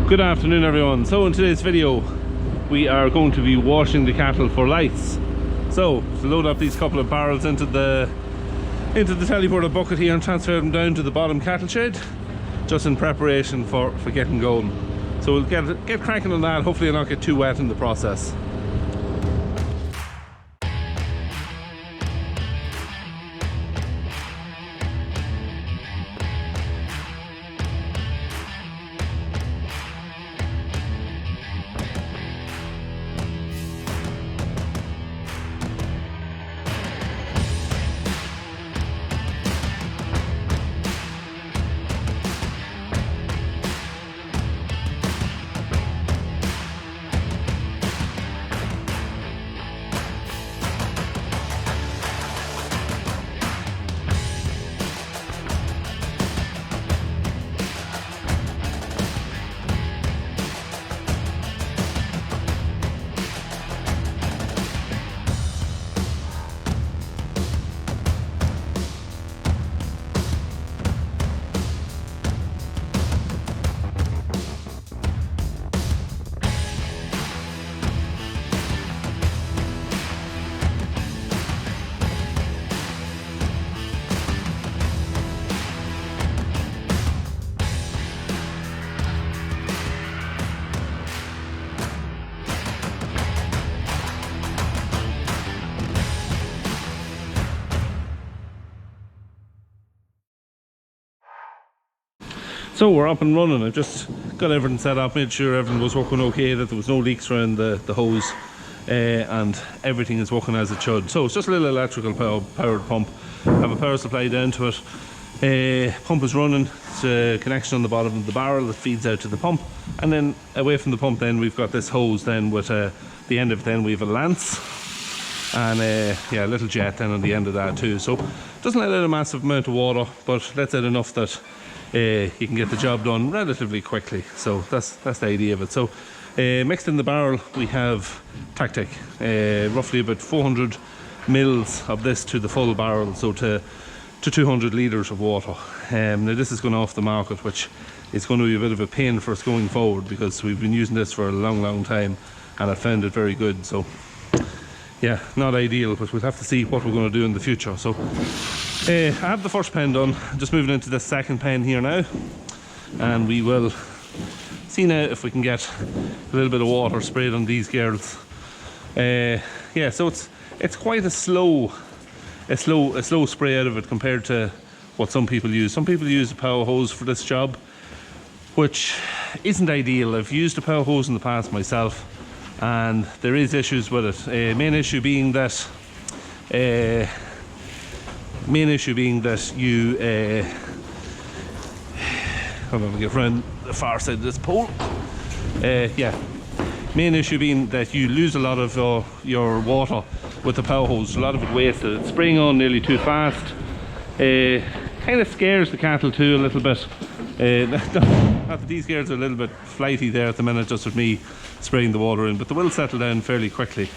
Good afternoon everyone. So in today's video we are going to be washing the cattle for lice. So to load up these couple of barrels into the teleporter bucket here and transfer them down to the bottom cattle shed, just in preparation for getting going. So we'll get cracking on that. Hopefully I'll not get too wet in the process. So we're up and running. I've just got everything set up, made sure everything was working okay, that there was no leaks around the hose, and everything is working as it should. So it's just a little electrical powered pump. I have a power supply down to it. Pump is running. It's a connection on the bottom of the barrel that feeds out to the pump, and then away from the pump then we've got this hose then with the end of it then we have a lance, and yeah, a little jet then on the end of that too. So it doesn't let out a massive amount of water, but lets out enough that you can get the job done relatively quickly. So that's the idea of it. So mixed in the barrel we have Tactic, roughly about 400 mils of this to the full barrel, so to 200 litres of water. Now this is going off the market, which is going to be a bit of a pain for us going forward, because we've been using this for a long time and I found it very good. So yeah, not ideal, but we'll have to see what we're going to do in the future. So I have the first pen done. I'm just moving into the second pen here now, and we will see now if we can get a little bit of water sprayed on these girls. Yeah, so it's quite a slow spray out of it compared to what some people use. Some people use a power hose for this job, which isn't ideal. I've used a power hose in the past myself, and there is issues with it. Main issue being that you hold on, I'll get around the far side of this pole. Yeah, main issue being that you lose a lot of your water with the power hose. A lot of it wasted. It's spraying on nearly too fast. Kind of scares the cattle too a little bit. Not that these girls are a little bit flighty there at the minute, just with me spraying the water in, but they will settle down fairly quickly.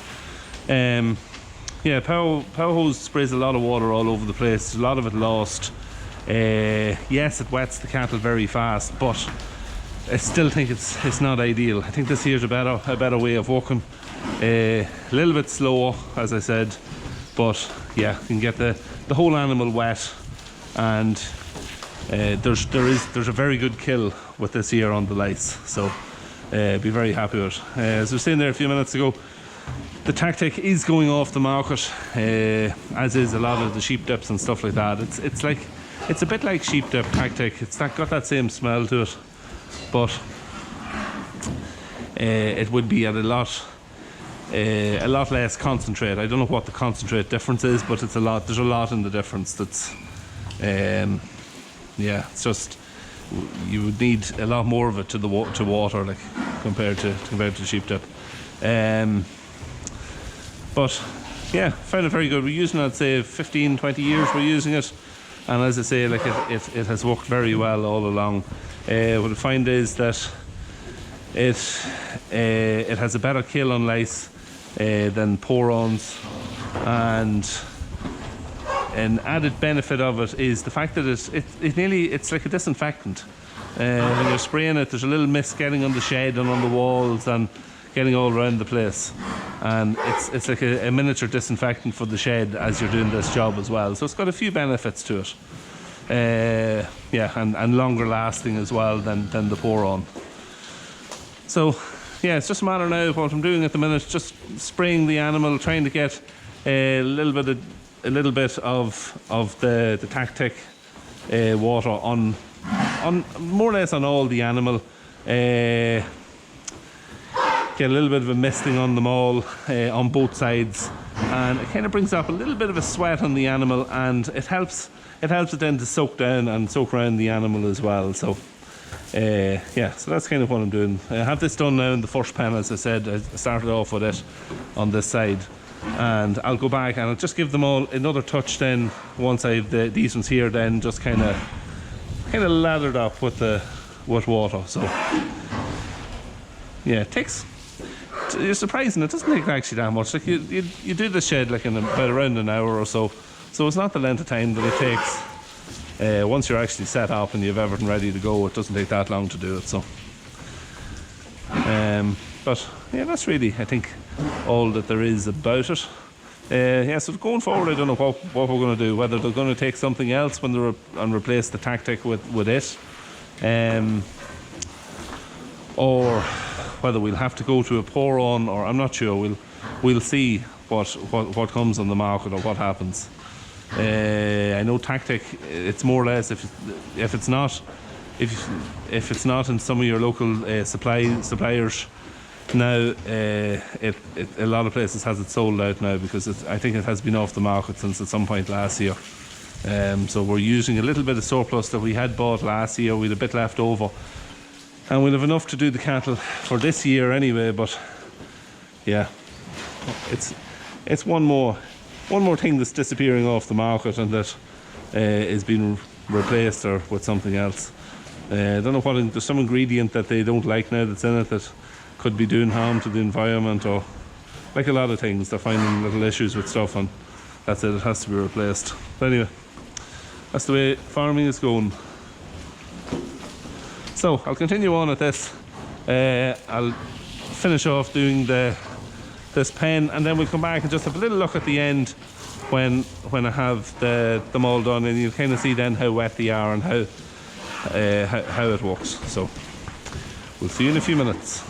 Yeah, power hose sprays a lot of water all over the place. A lot of it lost. Yes, it wets the cattle very fast, but I still think it's not ideal. I think this here's a better way of working. A little bit slower, as I said, but yeah, you can get the whole animal wet, and there's a very good kill with this here on the lice. So be very happy with it. As I was saying there a few minutes ago, the Tactic is going off the market, as is a lot of the sheep dips and stuff like that. It's a bit like sheep dip Tactic. It's got that same smell to it, but it would be at a lot less concentrate. I don't know what the concentrate difference is, but it's a lot. There's a lot in the difference. That's yeah, it's just you would need a lot more of it to water, like compared to sheep dip. But yeah, found it very good. We're using it, I'd say 15-20 years we're using it, and as I say, like it has worked very well all along. What I find is that it has a better kill on lice than pour-ons, and an added benefit of it is the fact that it's like a disinfectant. When you're spraying it, there's a little mist getting on the shed and on the walls and getting all around the place. And it's like a miniature disinfectant for the shed as you're doing this job as well. So it's got a few benefits to it. Yeah, and longer lasting as well than the pour-on. So yeah, it's just a matter now of what I'm doing at the minute, just spraying the animal, trying to get a little bit of the tactic water on more or less on all the animal. Get a little bit of a misting on them all on both sides, and it kind of brings up a little bit of a sweat on the animal, and it helps it then to soak down and soak around the animal as well. So yeah, so that's kind of what I'm doing. I have this done now in the first pen, as I said. I started off with it on this side, and I'll go back and I'll just give them all another touch then once I've these ones here then just kind of lathered up with water. So yeah, it takes, you're surprising, it doesn't take actually that much. Like you do the shed like in about around an hour or so, so it's not the length of time that it takes. Once you're actually set up and you have everything ready to go, it doesn't take that long to do it. So but yeah, that's really, I think, all that there is about it. Yeah, so going forward, I don't know what we're going to do, whether they're going to take something else when they're and replace the tactic with it, or whether we'll have to go to a pour-on, or I'm not sure. We'll see what comes on the market or what happens. I know tactic, it's more or less, if it's not in some of your local suppliers now, a lot of places has it sold out now, because I think it has been off the market since at some point last year. So we're using a little bit of surplus that we had bought last year. We had a bit left over, and we'll have enough to do the cattle for this year anyway. But yeah, it's one more thing that's disappearing off the market, and that is being replaced or with something else. I don't know what, there's some ingredient that they don't like now that's in it that could be doing harm to the environment, or like a lot of things, they're finding little issues with stuff, and that's it has to be replaced. But anyway, that's the way farming is going. So I'll continue on at this. I'll finish off doing this pen, and then we'll come back and just have a little look at the end when I have them all done, and you'll kind of see then how wet they are and how it works. So we'll see you in a few minutes.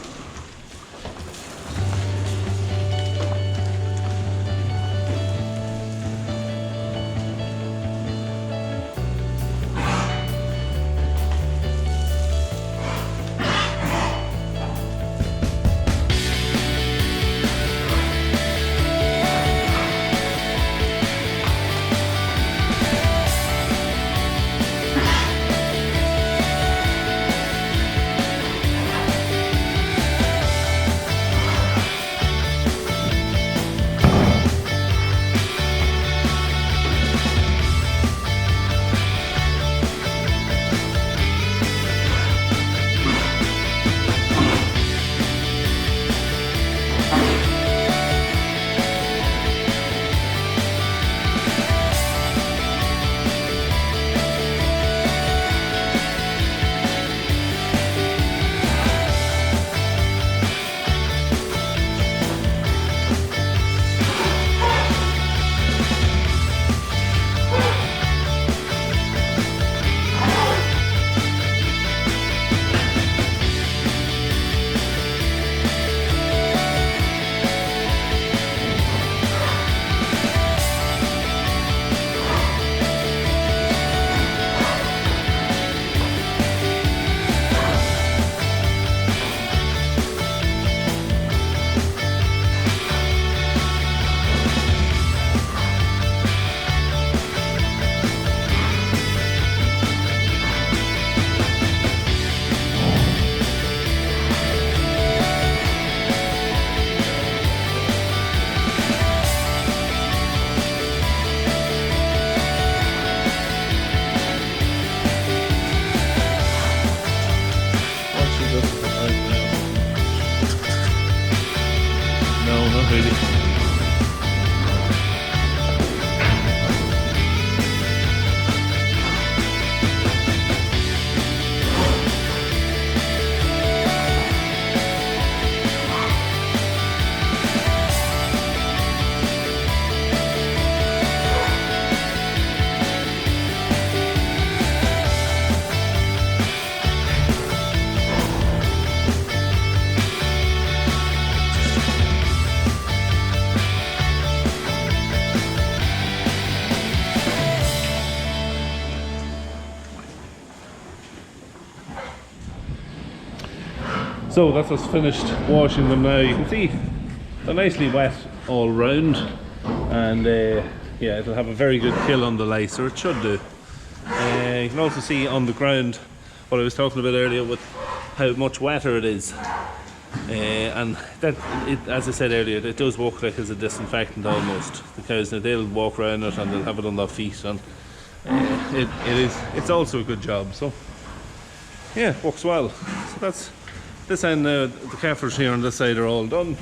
So that's us finished washing them now. You can see they're nicely wet all round, and yeah, it'll have a very good kill on the lice, or it should do. You can also see on the ground what I was talking about earlier with how much wetter it is. And that, as I said earlier, it does work like as a disinfectant almost. The cows, they'll walk around it and they'll have it on their feet, and it's also a good job. So yeah, works well. So that's this end now. The calfers here on this side are all done,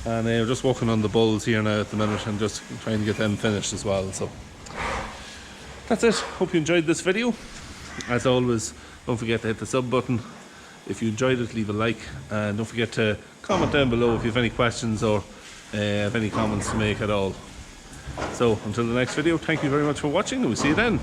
and we're just working on the bulls here now at the minute and just trying to get them finished as well. So that's it. Hope you enjoyed this video. As always, don't forget to hit the sub button. If you enjoyed it, leave a like, and don't forget to comment down below if you have any questions or have any comments to make at all. So until the next video, thank you very much for watching, and we'll see you then.